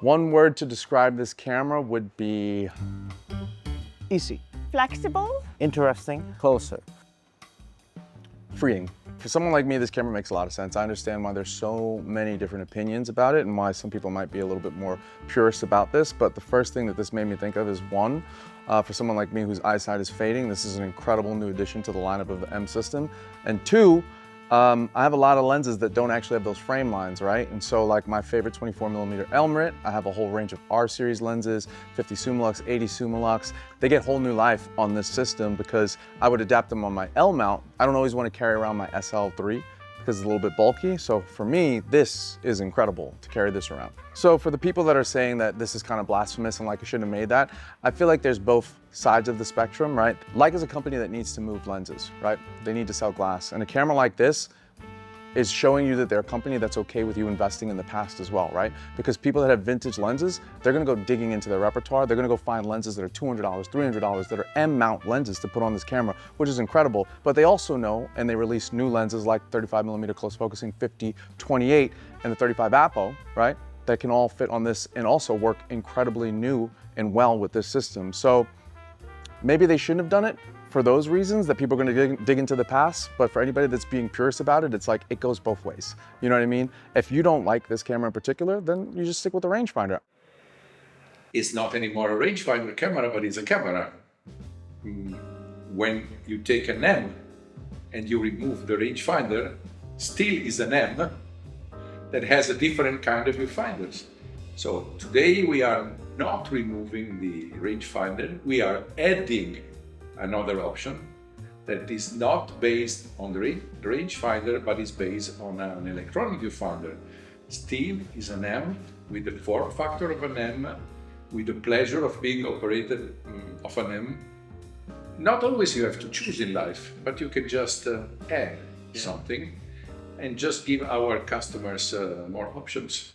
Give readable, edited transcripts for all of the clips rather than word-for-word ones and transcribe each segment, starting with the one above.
One word to describe this camera would be Easy. Flexible. Interesting. Closer. freeing. For someone like me, this camera makes a lot of sense. I understand why there's so many different opinions about it and why some people might be a little bit more purist about this, but the first thing that this made me think of is one, for someone like me whose eyesight is fading, this is an incredible new addition to the lineup of the M system. And two, I have a lot of lenses that don't actually have those frame lines, right? And so like my favorite 24mm Elmerit, I have a whole range of R series lenses, 50 Summilux, 80 Summilux. They get whole new life on this system because I would adapt them on my L mount. I don't always want to carry around my SL3 because it's a little bit bulky. So for me, this is incredible to carry this around. So for the people that are saying that this is kind of blasphemous and Leica shouldn't have made that, I feel like there's both sides of the spectrum, right? Leica's a company that needs to move lenses, right? They need to sell glass. And a camera like this is showing you that they're a company that's okay with you investing in the past as well, right? Because people that have vintage lenses, they're gonna go digging into their repertoire. They're gonna go find lenses that are $200, $300 that are M mount lenses to put on this camera, which is incredible. But they also know, and they release new lenses like 35mm close focusing, 50-28, and the 35 Apo, right? That can all fit on this and also work incredibly new and well with this system. So maybe they shouldn't have done it for those reasons, that people are gonna dig into the past, but for anybody that's being purist about it, it's like, it goes both ways. You know what I mean? If you don't like this camera in particular, then you just stick with the rangefinder. It's not anymore a rangefinder camera, but it's a camera. When you take an M and you remove the rangefinder, still is an M that has a different kind of viewfinders. So today we are not removing the rangefinder, we are adding another option that is not based on the rangefinder, but is based on an electronic viewfinder. Still is an M with the form factor of an M, with the pleasure of being operated of an M. Not always you have to choose in life, but you can just add something and just give our customers more options.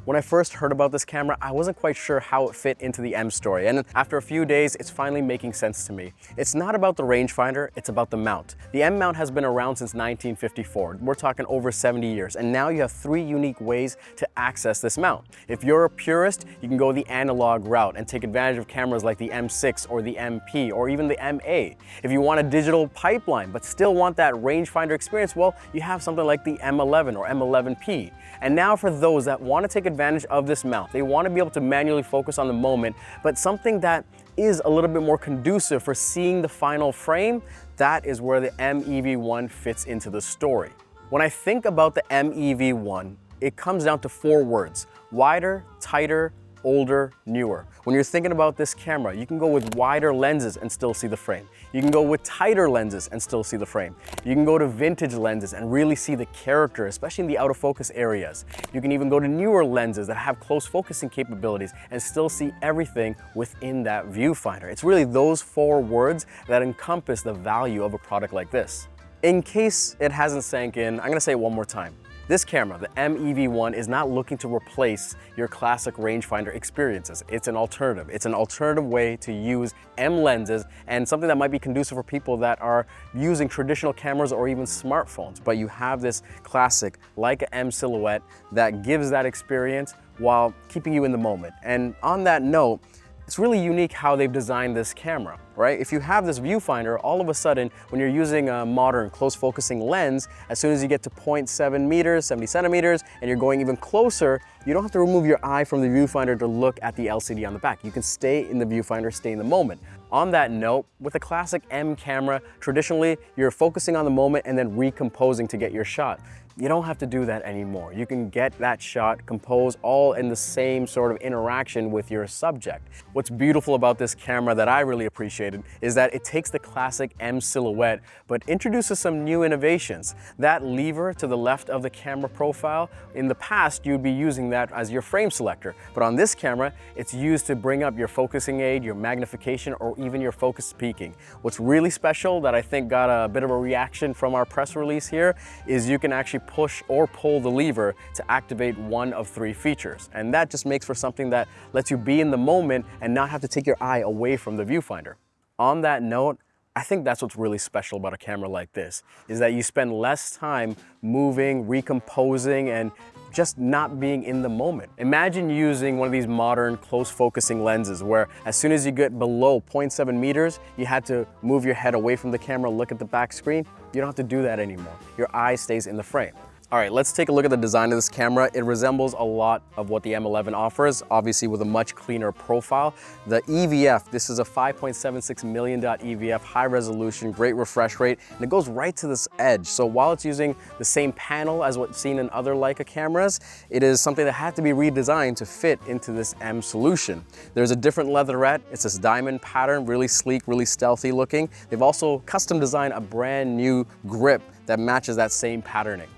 When I first heard about this camera, I wasn't quite sure how it fit into the M story, and after a few days, it's finally making sense to me. It's not about the rangefinder, it's about the mount. The M mount has been around since 1954. We're talking over 70 years, and now you have 3 unique ways to access this mount. If you're a purist, you can go the analog route and take advantage of cameras like the M6 or the MP or even the MA. If you want a digital pipeline but still want that rangefinder experience, well, you have something like the M11 or M11P. And now for those that want to take advantage of this mount, they want to be able to manually focus on the moment, but something that is a little bit more conducive for seeing the final frame, that is where the MEV1 fits into the story. When I think about the MEV1, it comes down to 4 words: wider, tighter, older, newer. When you're thinking about this camera, you can go with wider lenses and still see the frame. You can go with tighter lenses and still see the frame. You can go to vintage lenses and really see the character, especially in the out of focus areas. You can even go to newer lenses that have close focusing capabilities and still see everything within that viewfinder. It's really those 4 words that encompass the value of a product like this. In case it hasn't sank in, I'm gonna say it one more time. This camera, the MEV1, is not looking to replace your classic rangefinder experiences. It's an alternative. It's an alternative way to use M lenses and something that might be conducive for people that are using traditional cameras or even smartphones. But you have this classic Leica M silhouette that gives that experience while keeping you in the moment. And on that note, it's really unique how they've designed this camera, right? If you have this viewfinder, all of a sudden, when you're using a modern close focusing lens, as soon as you get to 0.7 meters, 70 centimeters, and you're going even closer, you don't have to remove your eye from the viewfinder to look at the LCD on the back. You can stay in the viewfinder, stay in the moment. On that note, with a classic M camera, traditionally, you're focusing on the moment and then recomposing to get your shot. You don't have to do that anymore. You can get that shot, compose all in the same sort of interaction with your subject. What's beautiful about this camera that I really appreciated is that it takes the classic M silhouette, but introduces some new innovations. That lever to the left of the camera profile, in the past, you'd be using that as your frame selector. But on this camera, it's used to bring up your focusing aid, your magnification, or even your focus peaking. What's really special that I think got a bit of a reaction from our press release here is you can actually push or pull the lever to activate one of 3 features. And that just makes for something that lets you be in the moment and not have to take your eye away from the viewfinder. On that note, I think that's what's really special about a camera like this, is that you spend less time moving, recomposing, and just not being in the moment. Imagine using one of these modern close focusing lenses where as soon as you get below 0.7 meters, you had to move your head away from the camera, look at the back screen. You don't have to do that anymore. Your eye stays in the frame. All right, let's take a look at the design of this camera. It resembles a lot of what the M11 offers, obviously with a much cleaner profile. The EVF, this is a 5.76 million dot EVF, high resolution, great refresh rate, and it goes right to this edge. So while it's using the same panel as what's seen in other Leica cameras, it is something that had to be redesigned to fit into this M solution. There's a different leatherette. It's this diamond pattern, really sleek, really stealthy looking. They've also custom designed a brand new grip that matches that same patterning.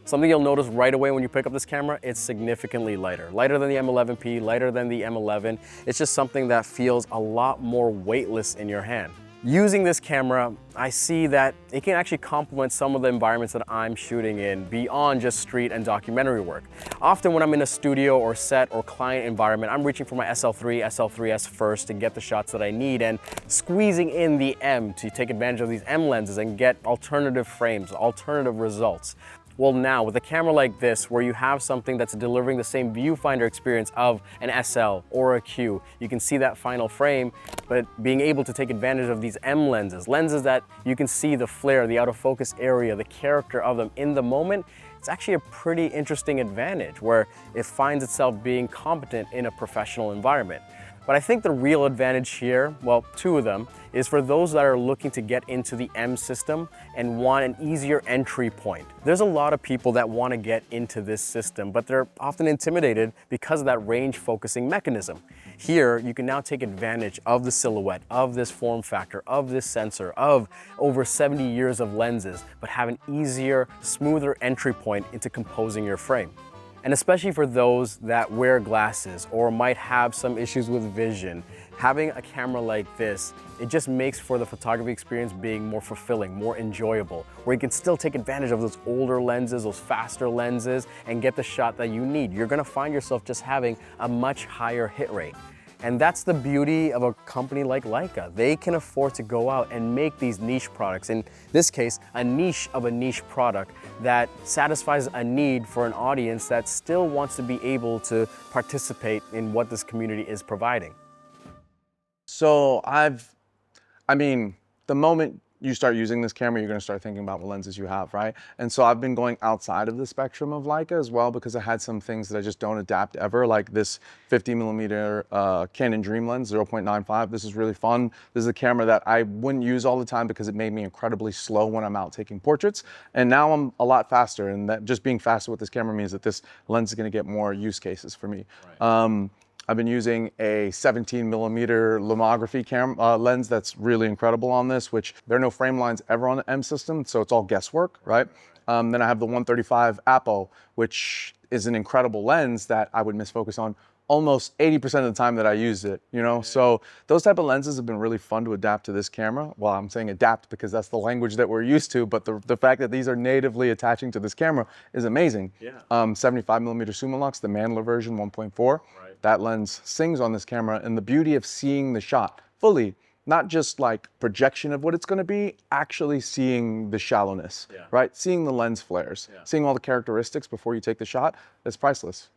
Something you'll notice right away when you pick up this camera, it's significantly lighter. Lighter than the M11P, lighter than the M11. It's just something that feels a lot more weightless in your hand. Using this camera, I see that it can actually complement some of the environments that I'm shooting in beyond just street and documentary work. Often when I'm in a studio or set or client environment, I'm reaching for my SL3, SL3S first to get the shots that I need and squeezing in the M to take advantage of these M lenses and get alternative frames, alternative results. Well, now with a camera like this, where you have something that's delivering the same viewfinder experience of an SL or a Q, you can see that final frame, but being able to take advantage of these M lenses, lenses that you can see the flare, the out of focus area, the character of them in the moment, it's actually a pretty interesting advantage where it finds itself being competent in a professional environment. But I think the real advantage here, well, two of them, is for those that are looking to get into the M system and want an easier entry point. There's a lot of people that want to get into this system, but they're often intimidated because of that range focusing mechanism. Here, you can now take advantage of the silhouette, of this form factor, of this sensor, of over 70 years of lenses, but have an easier, smoother entry point into composing your frame. And especially for those that wear glasses or might have some issues with vision, having a camera like this, it just makes for the photography experience being more fulfilling, more enjoyable, where you can still take advantage of those older lenses, those faster lenses, and get the shot that you need. You're gonna find yourself just having a much higher hit rate. And that's the beauty of a company like Leica. They can afford to go out and make these niche products. In this case, a niche of a niche product that satisfies a need for an audience that still wants to be able to participate in what this community is providing. So the moment you start using this camera, you're gonna start thinking about what lenses you have, right? And so I've been going outside of the spectrum of Leica as well because I had some things that I just don't adapt ever, like this 50mm Canon Dream lens, 0.95. This is really fun. This is a camera that I wouldn't use all the time because it made me incredibly slow when I'm out taking portraits. And now I'm a lot faster, and that just being faster with this camera means that this lens is gonna get more use cases for me. Right. I've been using a 17mm lomography lens that's really incredible on this, which there are no frame lines ever on the M system, so it's all guesswork, right? Then I have the 135 Apo, which is an incredible lens that I would miss focus on almost 80% of the time that I use it, you know? So those type of lenses have been really fun to adapt to this camera. Well, I'm saying adapt because that's the language that we're used to, but the fact that these are natively attaching to this camera is amazing. Yeah. 75mm Summilux, the Mandler version 1.4. Right. That lens sings on this camera, and the beauty of seeing the shot fully, not just like projection of what it's gonna be, actually seeing the shallowness, right? Seeing the lens flares, seeing all the characteristics before you take the shot, is priceless.